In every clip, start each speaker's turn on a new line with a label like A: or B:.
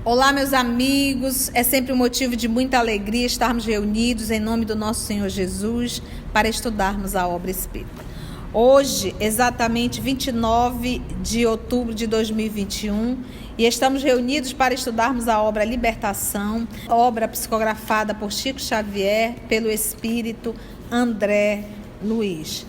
A: Olá, meus amigos, é sempre um motivo de muita alegria estarmos reunidos em nome do nosso Senhor Jesus para estudarmos a obra espírita. Hoje, exatamente 29 de outubro de 2021, e estamos reunidos para estudarmos a obra Libertação, obra psicografada por Chico Xavier, pelo espírito André Luiz.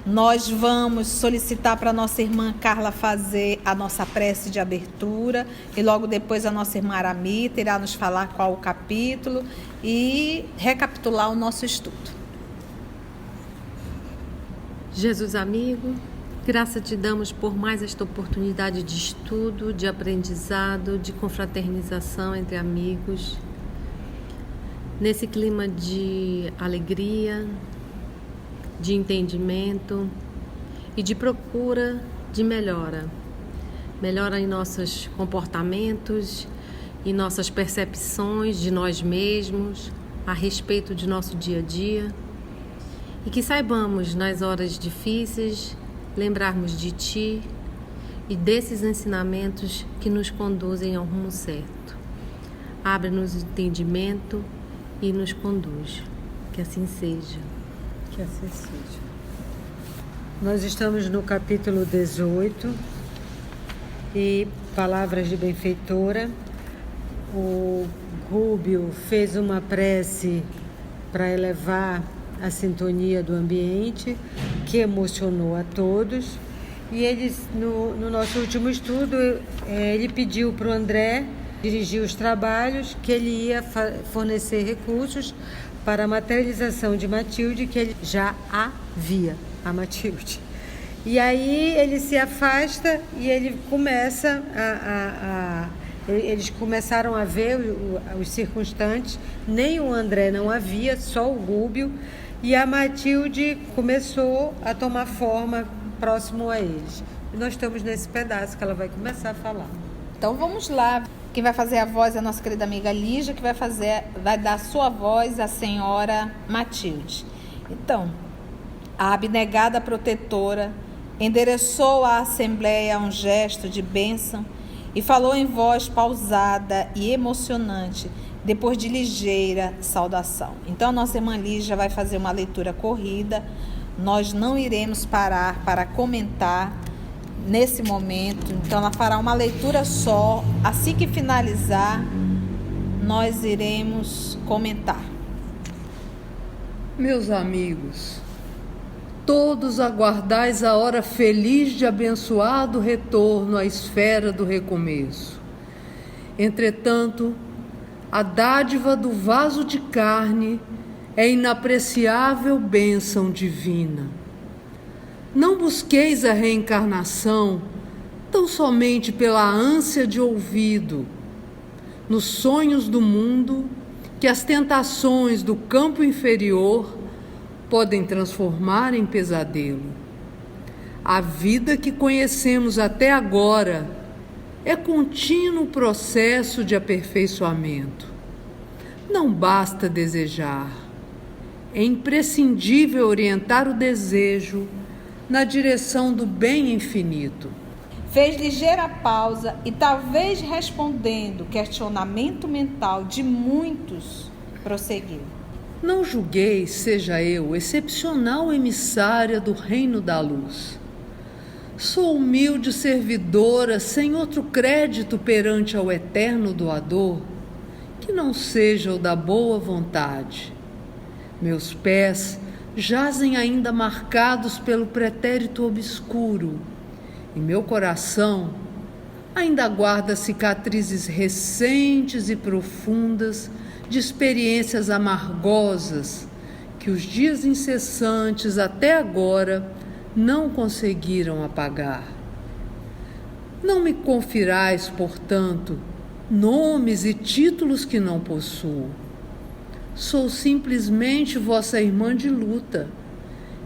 A: Nós vamos solicitar para a nossa irmã Carla fazer a nossa prece de abertura e logo depois a nossa irmã Aramita irá nos falar qual o capítulo e recapitular o nosso estudo.
B: Jesus amigo, graça te damos por mais esta oportunidade de estudo, de aprendizado, de confraternização entre amigos, nesse clima de alegria, de entendimento e de procura de melhora em nossos comportamentos e nossas percepções de nós mesmos a respeito de nosso dia a dia, e que saibamos nas horas difíceis lembrarmos de Ti e desses ensinamentos que nos conduzem ao rumo certo. Abre-nos o entendimento e nos conduz. Que assim seja.
C: Que assim seja. Nós estamos no capítulo 18 e palavras de benfeitora. O Rúbio fez uma prece para elevar a sintonia do ambiente, que emocionou a todos. E ele, no nosso último estudo, ele pediu para o André dirigir os trabalhos, que ele ia fornecer recursos para a materialização de Matilde, que ele já havia, a Matilde. E aí ele se afasta e ele começa eles começaram a ver os circunstantes, nem o André não havia, só o Rúbio, e a Matilde começou a tomar forma próximo a eles. E nós estamos nesse pedaço que ela vai começar a falar.
A: Então vamos lá. Quem vai fazer a voz é a nossa querida amiga Lígia, que vai dar sua voz à senhora Matilde. Então, a abnegada protetora endereçou à assembleia um gesto de bênção e falou em voz pausada e emocionante, depois de ligeira saudação. Então, a nossa irmã Lígia vai fazer uma leitura corrida. Nós não iremos parar para comentar nesse momento, então ela fará uma leitura só. Assim que finalizar, nós iremos comentar.
D: Meus amigos, todos aguardais a hora feliz de abençoado retorno à esfera do recomeço. Entretanto, a dádiva do vaso de carne é inapreciável bênção divina. Não busqueis a reencarnação tão somente pela ânsia de ouvido, nos sonhos do mundo que as tentações do campo inferior podem transformar em pesadelo. A vida que conhecemos até agora é contínuo processo de aperfeiçoamento. Não basta desejar, é imprescindível orientar o desejo na direção do bem infinito.
A: Fez ligeira pausa e, talvez respondendo questionamento mental de muitos, prosseguiu.
D: Não julgueis seja eu excepcional emissária do reino da luz. Sou humilde servidora sem outro crédito perante ao eterno doador, que não seja o da boa vontade. Meus pés jazem ainda marcados pelo pretérito obscuro, e meu coração ainda guarda cicatrizes recentes e profundas de experiências amargosas que os dias incessantes até agora não conseguiram apagar. Não me confirais, portanto, nomes e títulos que não possuo. Sou simplesmente vossa irmã de luta,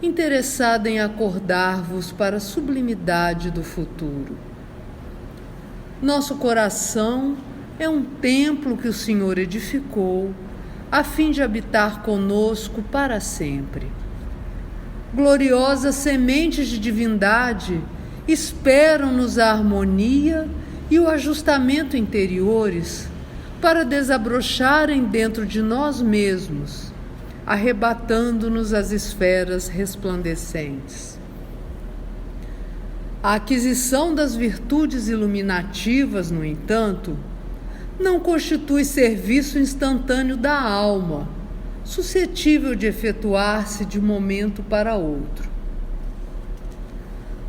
D: interessada em acordar-vos para a sublimidade do futuro. Nosso coração é um templo que o Senhor edificou, a fim de habitar conosco para sempre. Gloriosas sementes de divindade esperam-nos a harmonia e o ajustamento interiores para desabrocharem dentro de nós mesmos, arrebatando-nos as esferas resplandecentes. A aquisição das virtudes iluminativas, no entanto, não constitui serviço instantâneo da alma, suscetível de efetuar-se de um momento para outro.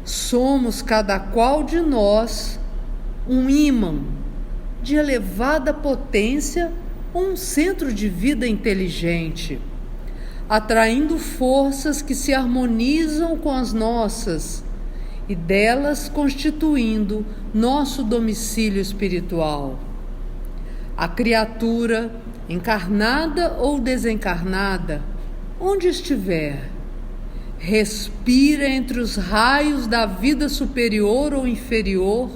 D: Somos, cada qual de nós, um ímã de elevada potência ou um centro de vida inteligente, atraindo forças que se harmonizam com as nossas e delas constituindo nosso domicílio espiritual. A criatura, encarnada ou desencarnada, onde estiver, respira entre os raios da vida superior ou inferior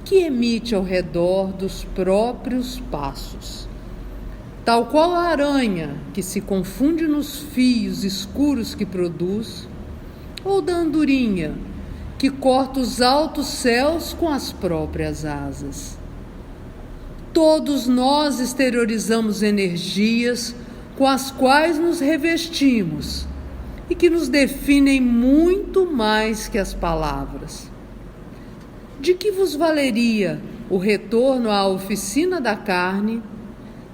D: que emite ao redor dos próprios passos. Tal qual a aranha que se confunde nos fios escuros que produz, ou da andorinha que corta os altos céus com as próprias asas. Todos nós exteriorizamos energias com as quais nos revestimos e que nos definem muito mais que as palavras. De que vos valeria o retorno à oficina da carne,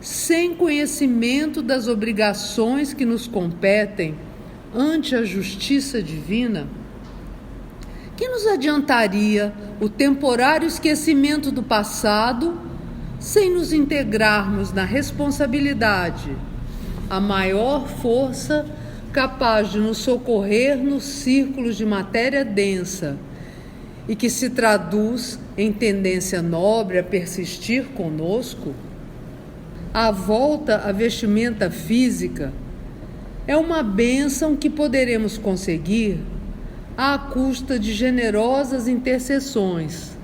D: sem conhecimento das obrigações que nos competem ante a justiça divina? Que nos adiantaria o temporário esquecimento do passado, sem nos integrarmos na responsabilidade, a maior força capaz de nos socorrer nos círculos de matéria densa e que se traduz em tendência nobre a persistir conosco? A volta à vestimenta física é uma bênção que poderemos conseguir à custa de generosas intercessões,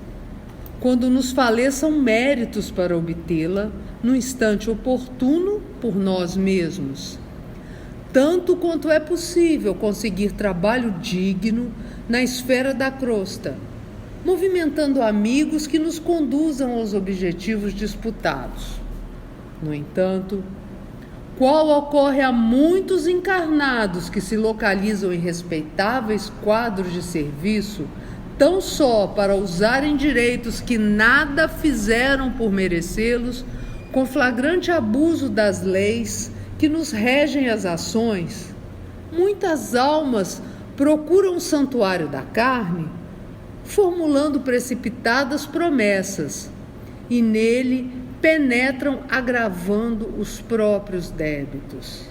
D: quando nos faleçam méritos para obtê-la no instante oportuno por nós mesmos, tanto quanto é possível conseguir trabalho digno na esfera da crosta, movimentando amigos que nos conduzam aos objetivos disputados. No entanto, qual ocorre a muitos encarnados que se localizam em respeitáveis quadros de serviço, tão só para usarem direitos que nada fizeram por merecê-los, com flagrante abuso das leis que nos regem as ações, muitas almas procuram o santuário da carne, formulando precipitadas promessas, e nele penetram agravando os próprios débitos.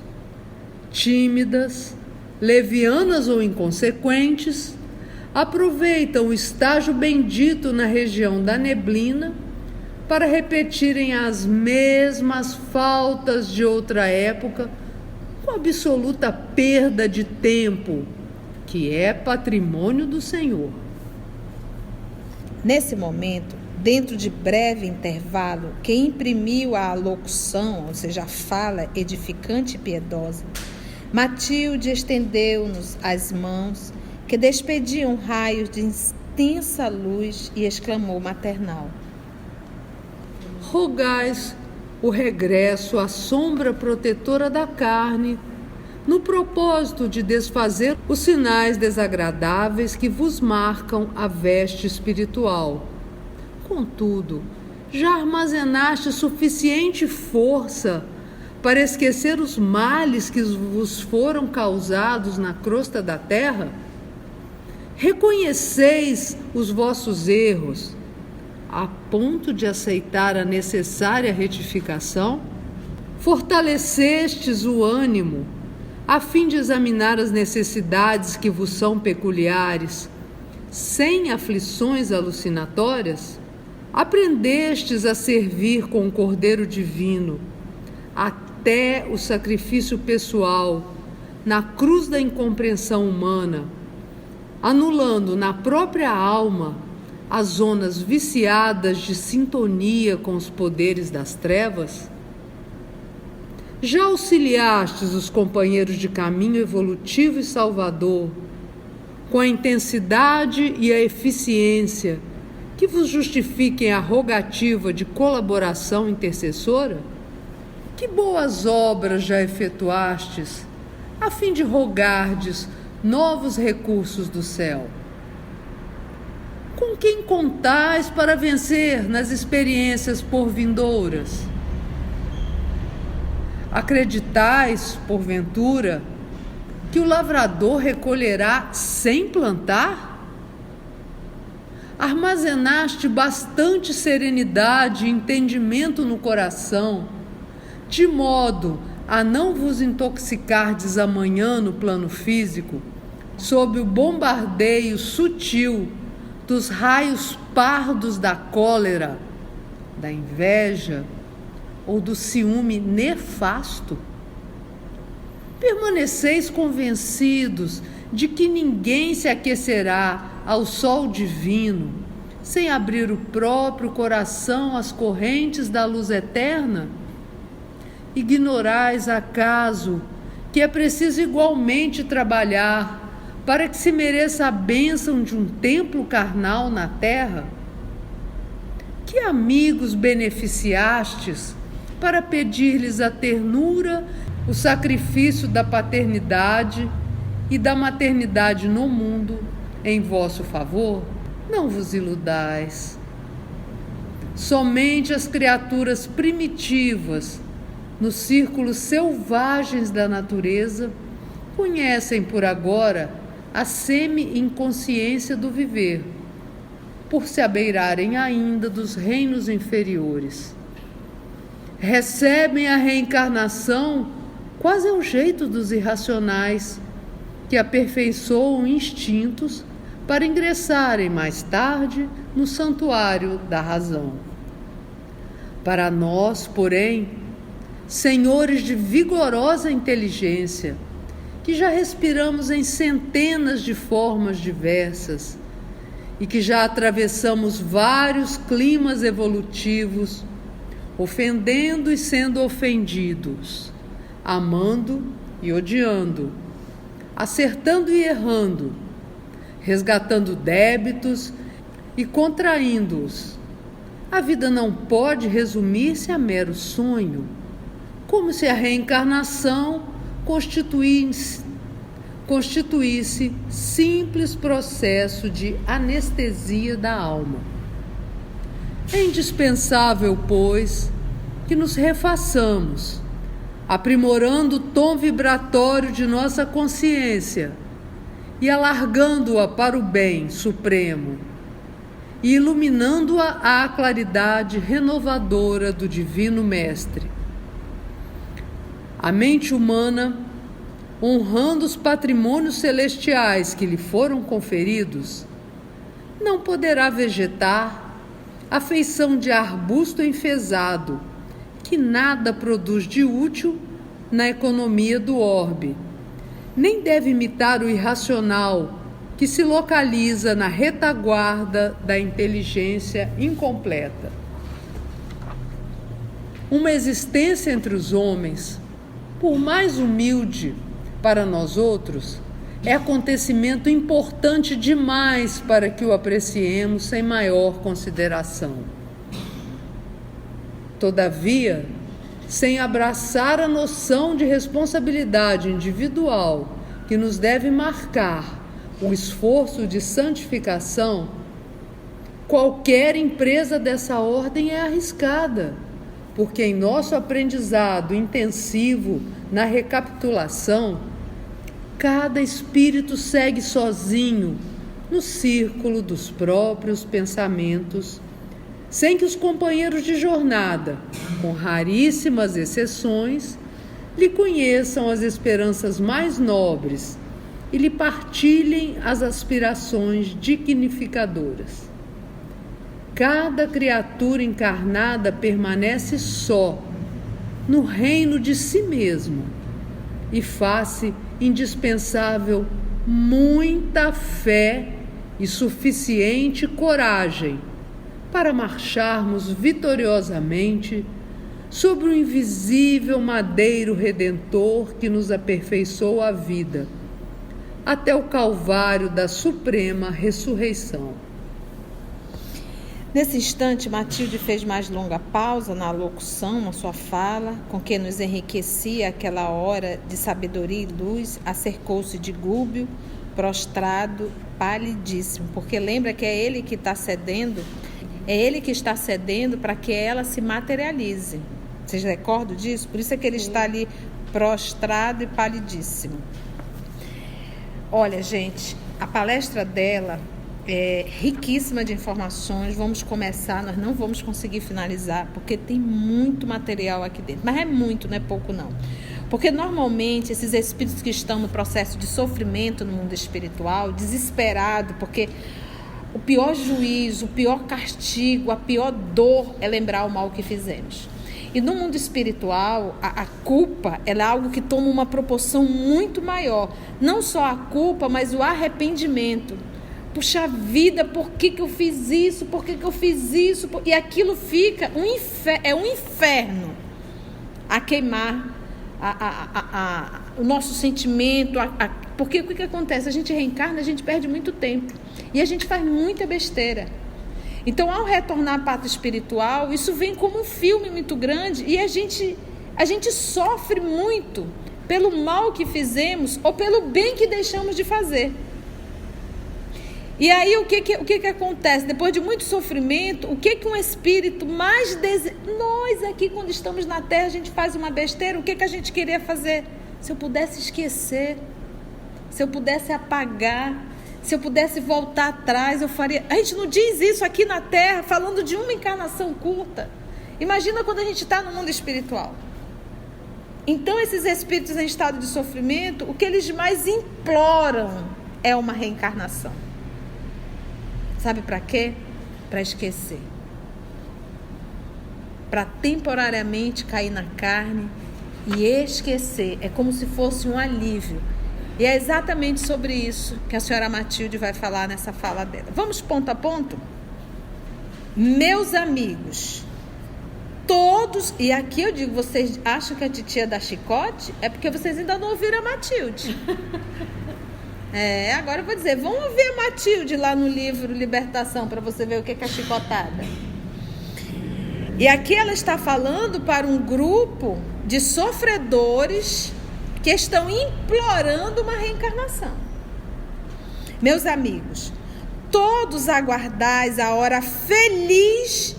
D: Tímidas, levianas ou inconsequentes, aproveitam o estágio bendito na região da neblina para repetirem as mesmas faltas de outra época, com absoluta perda de tempo, que é patrimônio do Senhor.
A: Nesse momento, dentro de breve intervalo, quem imprimiu a alocução, ou seja, a fala edificante e piedosa, Matilde estendeu-nos as mãos, que despediam raios de intensa luz, e exclamou maternal:
D: Rogais o regresso à sombra protetora da carne, no propósito de desfazer os sinais desagradáveis que vos marcam a veste espiritual. Contudo, já armazenaste suficiente força para esquecer os males que vos foram causados na crosta da terra? Reconheceis os vossos erros, a ponto de aceitar a necessária retificação? Fortalecestes o ânimo, a fim de examinar as necessidades que vos são peculiares, sem aflições alucinatórias? Aprendestes a servir com o Cordeiro Divino, até o sacrifício pessoal, na cruz da incompreensão humana, anulando na própria alma as zonas viciadas de sintonia com os poderes das trevas? Já auxiliastes os companheiros de caminho evolutivo e salvador, com a intensidade e a eficiência que vos justifiquem a rogativa de colaboração intercessora? Que boas obras já efetuastes, a fim de rogardes novos recursos do céu? Com quem contais para vencer nas experiências por vindouras? Acreditais, porventura, que o lavrador recolherá sem plantar? Armazenaste bastante serenidade e entendimento no coração, de modo a não vos intoxicardes amanhã no plano físico, sob o bombardeio sutil dos raios pardos da cólera, da inveja ou do ciúme nefasto? Permaneceis convencidos de que ninguém se aquecerá ao sol divino sem abrir o próprio coração às correntes da luz eterna? Ignorais acaso que é preciso igualmente trabalhar para que se mereça a bênção de um templo carnal na terra? Que amigos beneficiastes para pedir-lhes a ternura, o sacrifício da paternidade e da maternidade no mundo em vosso favor? Não vos iludais. Somente as criaturas primitivas, nos círculos selvagens da natureza, conhecem por agora a semi-inconsciência do viver, por se abeirarem ainda dos reinos inferiores. Recebem a reencarnação quase ao jeito dos irracionais, que aperfeiçoam instintos para ingressarem mais tarde no santuário da razão. Para nós, porém, senhores de vigorosa inteligência, que já respiramos em centenas de formas diversas e que já atravessamos vários climas evolutivos, ofendendo e sendo ofendidos, amando e odiando, acertando e errando, resgatando débitos e contraindo-os. A vida não pode resumir-se a mero sonho, como se a reencarnação constituísse simples processo de anestesia da alma. É indispensável, pois, que nos refaçamos, aprimorando o tom vibratório de nossa consciência e alargando-a para o bem supremo e iluminando-a à claridade renovadora do Divino Mestre. A mente humana, honrando os patrimônios celestiais que lhe foram conferidos, não poderá vegetar à feição de arbusto enfezado, que nada produz de útil na economia do orbe, nem deve imitar o irracional que se localiza na retaguarda da inteligência incompleta. Uma existência entre os homens, por mais humilde para nós outros, é acontecimento importante demais para que o apreciemos sem maior consideração. Todavia, sem abraçar a noção de responsabilidade individual que nos deve marcar o esforço de santificação, qualquer empresa dessa ordem é arriscada, porque em nosso aprendizado intensivo na recapitulação, cada espírito segue sozinho no círculo dos próprios pensamentos, sem que os companheiros de jornada, com raríssimas exceções, lhe conheçam as esperanças mais nobres e lhe partilhem as aspirações dignificadoras. Cada criatura encarnada permanece só, no reino de si mesmo, e faz-se indispensável muita fé e suficiente coragem para marcharmos vitoriosamente sobre o invisível madeiro redentor que nos aperfeiçoa a vida, até o calvário da suprema ressurreição.
A: Nesse instante, Matilde fez mais longa pausa na locução, na sua fala, com que nos enriquecia aquela hora de sabedoria e luz, acercou-se de Gúbio, prostrado, palidíssimo, porque lembra que é ele que está cedendo, para que ela se materialize. Vocês recordam disso? Por isso é que ele está ali prostrado e palidíssimo. Olha, gente, a palestra dela é riquíssima de informações. Vamos começar, nós não vamos conseguir finalizar, porque tem muito material aqui dentro. Mas é muito, não é pouco não. Porque normalmente esses espíritos que estão no processo de sofrimento no mundo espiritual, desesperado, porque o pior juízo, o pior castigo, a pior dor é lembrar o mal que fizemos. E no mundo espiritual, a culpa ela é algo que toma uma proporção muito maior. Não só a culpa, mas o arrependimento. Puxa vida, por que eu fiz isso? Por que eu fiz isso? E aquilo fica um inferno a queimar o nosso sentimento. Porque o que acontece? A gente reencarna, a gente perde muito tempo. E a gente faz muita besteira. Então, ao retornar à pátria espiritual, isso vem como um filme muito grande e a gente sofre muito pelo mal que fizemos ou pelo bem que deixamos de fazer. E aí, o que acontece? Depois de muito sofrimento, o que um espírito mais deseja? Nós aqui, quando estamos na Terra, a gente faz uma besteira, o que a gente queria fazer? Se eu pudesse esquecer, se eu pudesse apagar, se eu pudesse voltar atrás, eu faria. A gente não diz isso aqui na Terra, falando de uma encarnação curta. Imagina quando a gente está no mundo espiritual. Então, esses espíritos em estado de sofrimento, o que eles mais imploram é uma reencarnação. Sabe para quê? Para esquecer. Para temporariamente cair na carne e esquecer. É como se fosse um alívio. E é exatamente sobre isso que a senhora Matilde vai falar nessa fala dela. Vamos ponto a ponto? Meus amigos, todos... E aqui eu digo, vocês acham que a titia dá chicote? É porque vocês ainda não ouviram a Matilde. Agora eu vou dizer, vamos ver a Matilde lá no livro Libertação, para você ver o que é chicotada. E aqui ela está falando para um grupo de sofredores que estão implorando uma reencarnação. Meus amigos, todos aguardais a hora feliz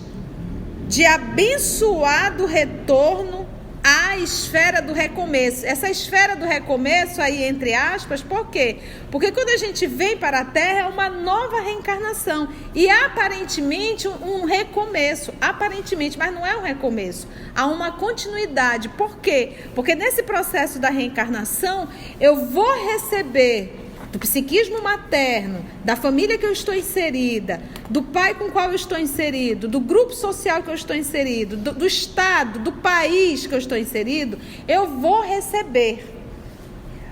A: de abençoado retorno à esfera do recomeço. Essa esfera do recomeço aí, entre aspas, por quê? Porque quando a gente vem para a Terra é uma nova reencarnação e aparentemente um recomeço, aparentemente, mas não é um recomeço, há uma continuidade. Por quê? Porque nesse processo da reencarnação eu vou receber do psiquismo materno, da família que eu estou inserida, do pai com o qual eu estou inserido, do grupo social que eu estou inserido, do estado, do país que eu estou inserido, eu vou receber.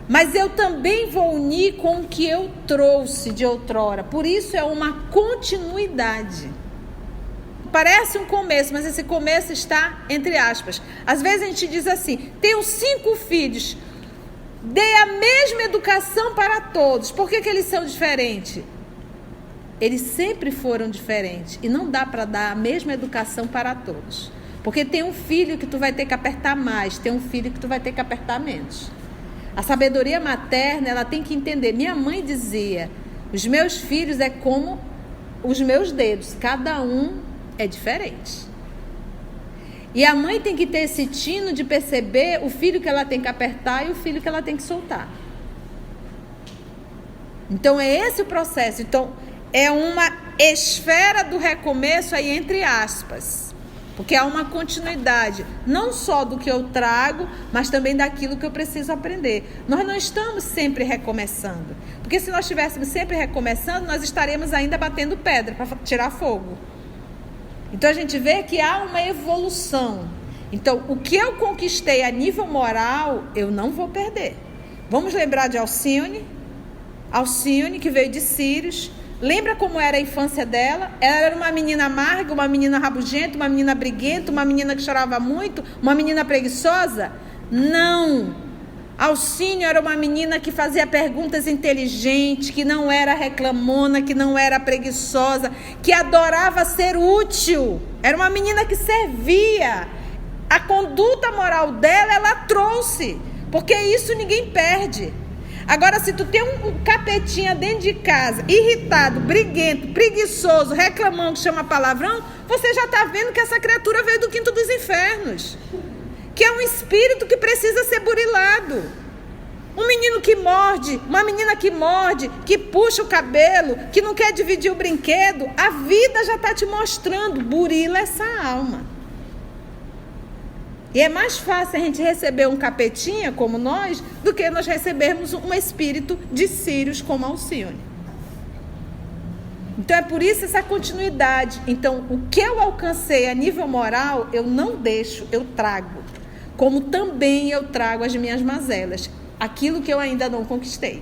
A: Mas eu também vou unir com o que eu trouxe de outrora. Por isso é uma continuidade. Parece um começo, mas esse começo está entre aspas. Às vezes a gente diz assim, tenho 5 filhos, dê a mesma educação para todos. Por que eles são diferentes? Eles sempre foram diferentes. E não dá para dar a mesma educação para todos. Porque tem um filho que tu vai ter que apertar mais, tem um filho que tu vai ter que apertar menos. A sabedoria materna, ela tem que entender. Minha mãe dizia, os meus filhos é como os meus dedos, cada um é diferente. E a mãe tem que ter esse tino de perceber o filho que ela tem que apertar e o filho que ela tem que soltar. Então é esse o processo. Então é uma esfera do recomeço aí entre aspas. Porque há uma continuidade, não só do que eu trago, mas também daquilo que eu preciso aprender. Nós não estamos sempre recomeçando. Porque se nós estivéssemos sempre recomeçando, nós estaremos ainda batendo pedra para tirar fogo. Então a gente vê que há uma evolução. Então o que eu conquistei a nível moral, eu não vou perder. Vamos lembrar de Alcione. Alcione, que veio de Sírios. Lembra como era a infância dela? Ela era uma menina amarga, uma menina rabugenta, uma menina briguenta, uma menina que chorava muito, uma menina preguiçosa? Não. Alcínio era uma menina que fazia perguntas inteligentes, que não era reclamona, que não era preguiçosa, que adorava ser útil. Era uma menina que servia. A conduta moral dela, ela trouxe, porque isso ninguém perde. Agora, se tu tem um capetinha dentro de casa, irritado, briguento, preguiçoso, reclamando, que chama palavrão, você já está vendo que essa criatura veio do quinto dos infernos, que é um espírito que precisa ser burilado. Um menino que morde, uma menina que morde, que puxa o cabelo, que não quer dividir o brinquedo, a vida já está te mostrando, burila essa alma. E é mais fácil a gente receber um capetinha como nós, do que nós recebermos um espírito de Sírios como Alcione. Então é por isso essa continuidade. Então o que eu alcancei a nível moral, eu não deixo, eu trago. Como também eu trago as minhas mazelas, aquilo que eu ainda não conquistei.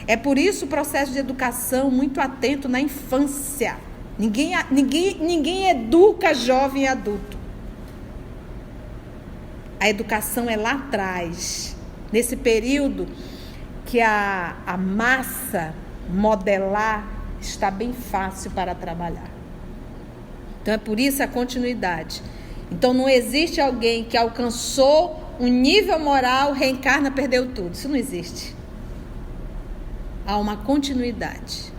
A: É por isso o processo de educação muito atento na infância. Ninguém educa jovem e adulto. A educação é lá atrás, nesse período que a massa modelar está bem fácil para trabalhar. Então é por isso a continuidade. Então não existe alguém que alcançou um nível moral, reencarna, perdeu tudo. Isso não existe. Há uma continuidade.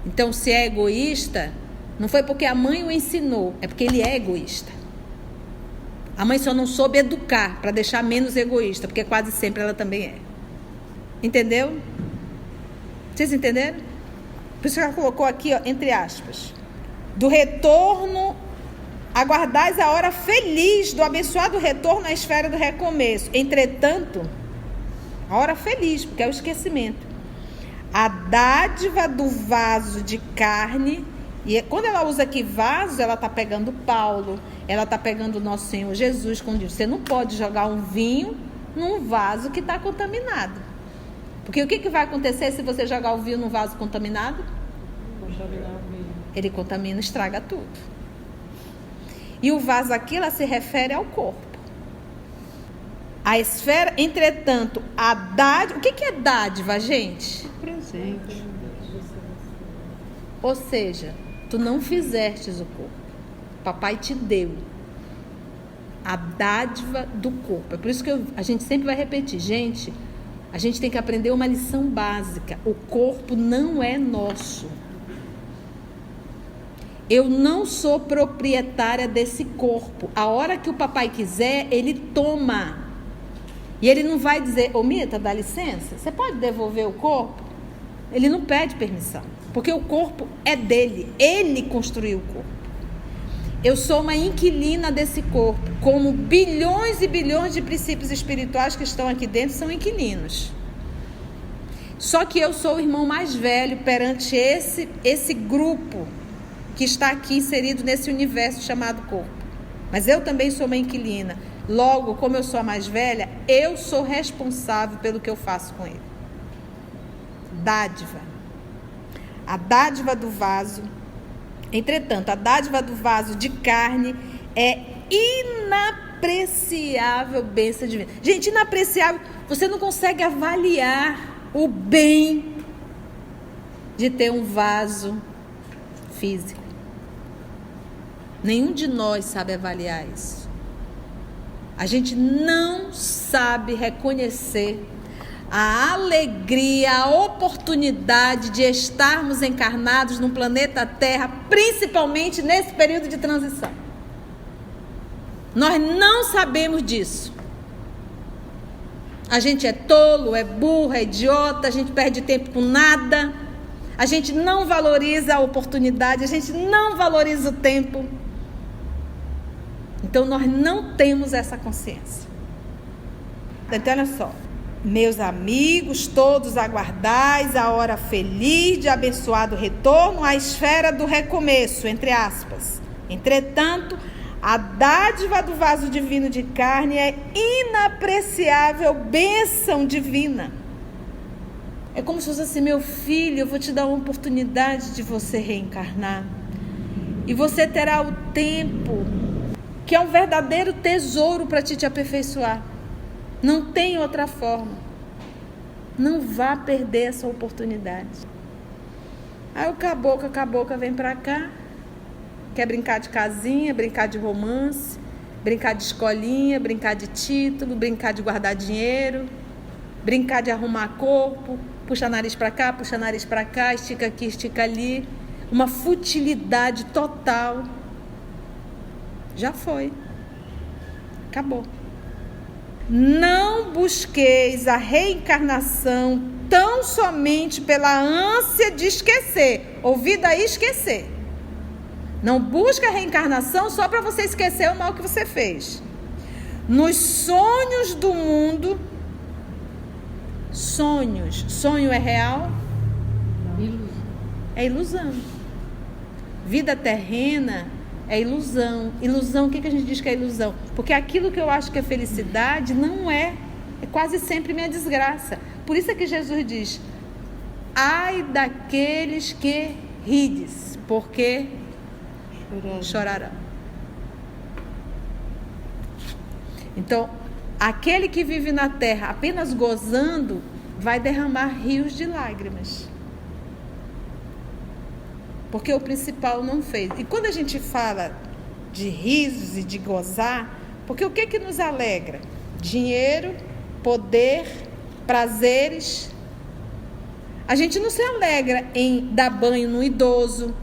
A: Então se é egoísta, não foi porque a mãe o ensinou, é porque ele é egoísta. A mãe só não soube educar para deixar menos egoísta, porque quase sempre ela também é. Entendeu? Vocês entenderam? Por isso que ela colocou aqui, ó, entre aspas. Do retorno, aguardais a hora feliz do abençoado retorno à esfera do recomeço. Entretanto, a hora feliz, porque é o esquecimento. A dádiva do vaso de carne. E quando ela usa aqui vaso, ela está pegando Paulo, ela está pegando o nosso Senhor Jesus, quando diz, você não pode jogar um vinho num vaso que está contaminado. Porque o que vai acontecer se você jogar o vinho num vaso contaminado? Ele contamina, estraga tudo. E o vaso aqui, ela se refere ao corpo. A esfera, entretanto, a dádiva... O que é dádiva, gente?
B: Presente.
A: Ou seja, tu não fizestes o corpo. Papai te deu a dádiva do corpo. É por isso que a gente sempre vai repetir. Gente, a gente tem que aprender uma lição básica. O corpo não é nosso. Eu não sou proprietária desse corpo. A hora que o papai quiser, ele toma. E ele não vai dizer, ô Mita, dá licença, você pode devolver o corpo? Ele não pede permissão. Porque o corpo é dele. Ele construiu o corpo. Eu sou uma inquilina desse corpo. Como bilhões e bilhões de princípios espirituais que estão aqui dentro são inquilinos. Só que eu sou o irmão mais velho perante esse grupo que está aqui inserido nesse universo chamado corpo. Mas eu também sou uma inquilina. Logo, como eu sou a mais velha, eu sou responsável pelo que eu faço com ele. Dádiva. A dádiva do vaso. Entretanto, a dádiva do vaso de carne é inapreciável bênção divina. Gente, inapreciável, você não consegue avaliar o bem de ter um vaso físico. Nenhum de nós sabe avaliar isso. A gente não sabe reconhecer a alegria, a oportunidade de estarmos encarnados no planeta Terra, principalmente nesse período de transição. Nós não sabemos disso. A gente é tolo, é burro, é idiota, a gente perde tempo com nada, a gente não valoriza a oportunidade, a gente não valoriza o tempo. Então nós não temos essa consciência. Então olha só. Meus amigos, todos aguardais a hora feliz de abençoado retorno à esfera do recomeço, entre aspas. Entretanto, a dádiva do vaso divino de carne é inapreciável bênção divina. É como se fosse assim, meu filho, eu vou te dar uma oportunidade de você reencarnar. E você terá o tempo, que é um verdadeiro tesouro para te aperfeiçoar. Não tem outra forma. Não vá perder essa oportunidade. Aí o cabocla vem pra cá, quer brincar de casinha, brincar de romance, brincar de escolinha, brincar de título, brincar de guardar dinheiro, brincar de arrumar corpo, puxa nariz pra cá, puxa nariz pra cá, estica aqui, estica ali. Uma futilidade total. Já foi. Acabou. Não busqueis a reencarnação tão somente pela ânsia de esquecer. Ouvi daí esquecer. Não busca a reencarnação só para você esquecer o mal que você fez. Nos sonhos do mundo, sonho é real? É ilusão. Vida terrena é ilusão. Ilusão, o que a gente diz que é ilusão? Porque aquilo que eu acho que é felicidade não é. É quase sempre minha desgraça. Por isso é que Jesus diz: ai daqueles que rides, porque chorarão. Então, aquele que vive na terra apenas gozando vai derramar rios de lágrimas. Porque o principal não fez. E quando a gente fala de risos e de gozar, porque o que nos alegra? Dinheiro, poder, prazeres. A gente não se alegra em dar banho no idoso.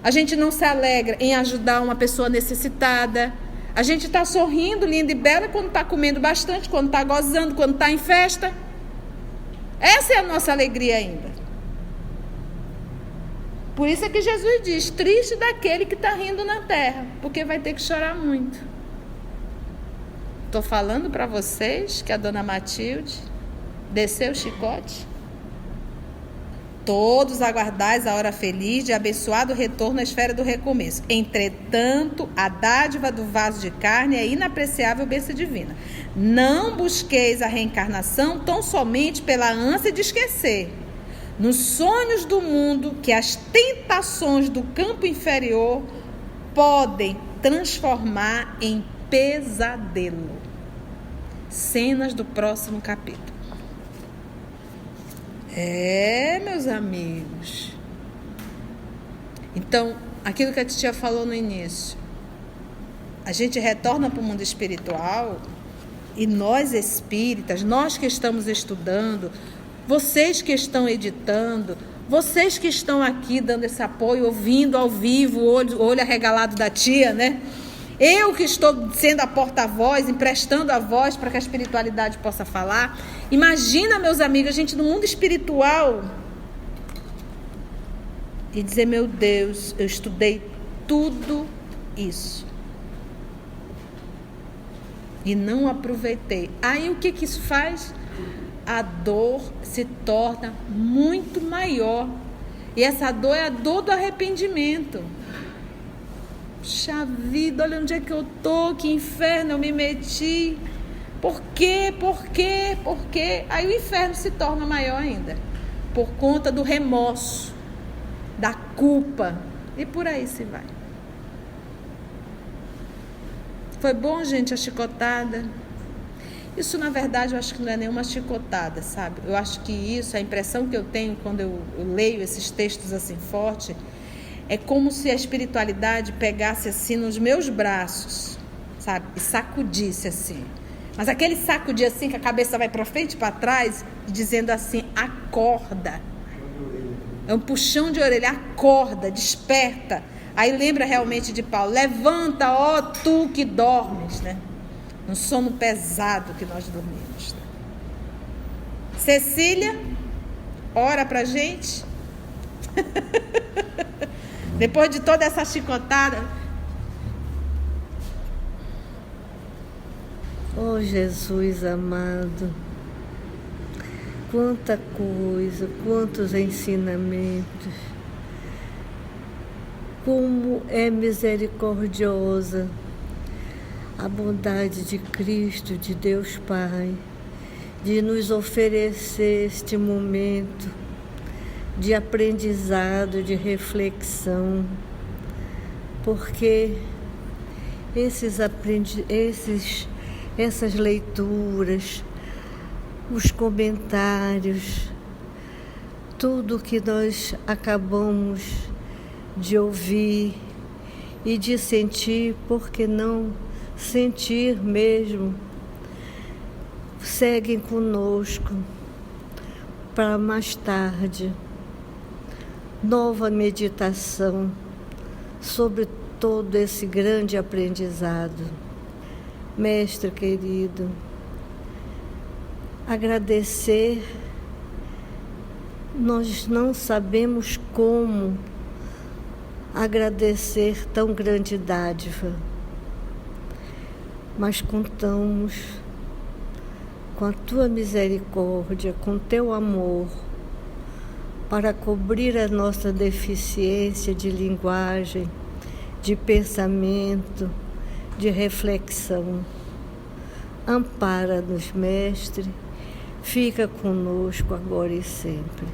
A: A gente não se alegra em ajudar uma pessoa necessitada. A gente está sorrindo, linda e bela, quando está comendo bastante, quando está gozando, quando está em festa. Essa é a nossa alegria ainda. Por isso é que Jesus diz: triste daquele que está rindo na terra, porque vai ter que chorar muito. Estou falando para vocês que a dona Matilde desceu o chicote. Todos aguardais a hora feliz de abençoado retorno à esfera do recomeço. Entretanto, a dádiva do vaso de carne é inapreciável bênção divina. Não busqueis a reencarnação tão somente pela ânsia de esquecer. Nos sonhos do mundo, que as tentações do campo inferior podem transformar em pesadelo. Cenas do próximo capítulo. Meus amigos. Então, aquilo que a titia falou no início, a gente retorna para o mundo espiritual e nós espíritas, nós que estamos estudando, vocês que estão editando, vocês que estão aqui dando esse apoio, ouvindo ao vivo, o olho arregalado da tia, né? Eu que estou sendo a porta-voz, emprestando a voz para que a espiritualidade possa falar. Imagina, meus amigos, a gente no mundo espiritual e dizer: meu Deus, eu estudei tudo isso e não aproveitei. Aí o que isso faz? A dor se torna muito maior. E essa dor é a dor do arrependimento. Puxa vida, olha onde é que eu tô, que inferno eu me meti. Por quê? Por quê? Por quê? Aí o inferno se torna maior ainda. Por conta do remorso, da culpa. E por aí se vai. Foi bom, gente, a chicotada? Isso, na verdade, eu acho que não é nenhuma chicotada, sabe? Eu acho que isso, a impressão que eu tenho quando eu leio esses textos assim forte, é como se a espiritualidade pegasse assim nos meus braços, sabe? E sacudisse assim. Mas aquele sacudir assim, que a cabeça vai para frente e para trás, dizendo assim: acorda. É um puxão de orelha, acorda, desperta. Aí lembra realmente de Paulo: levanta, ó tu que dormes, né? Um sono pesado que nós dormimos. Cecília, ora pra gente. Depois de toda essa chicotada.
C: Oh, Jesus amado, quanta coisa, quantos ensinamentos. Como é misericordiosa a bondade de Cristo, de Deus Pai, de nos oferecer este momento de aprendizado, de reflexão, porque essas leituras, os comentários, tudo que nós acabamos de ouvir e de sentir, por que não sentir mesmo, seguem conosco para mais tarde. Nova meditação sobre todo esse grande aprendizado. Mestre querido, agradecer, nós não sabemos como agradecer tão grande dádiva, mas contamos com a tua misericórdia, com teu amor, para cobrir a nossa deficiência de linguagem, de pensamento, de reflexão. Ampara-nos, Mestre, fica conosco agora e sempre.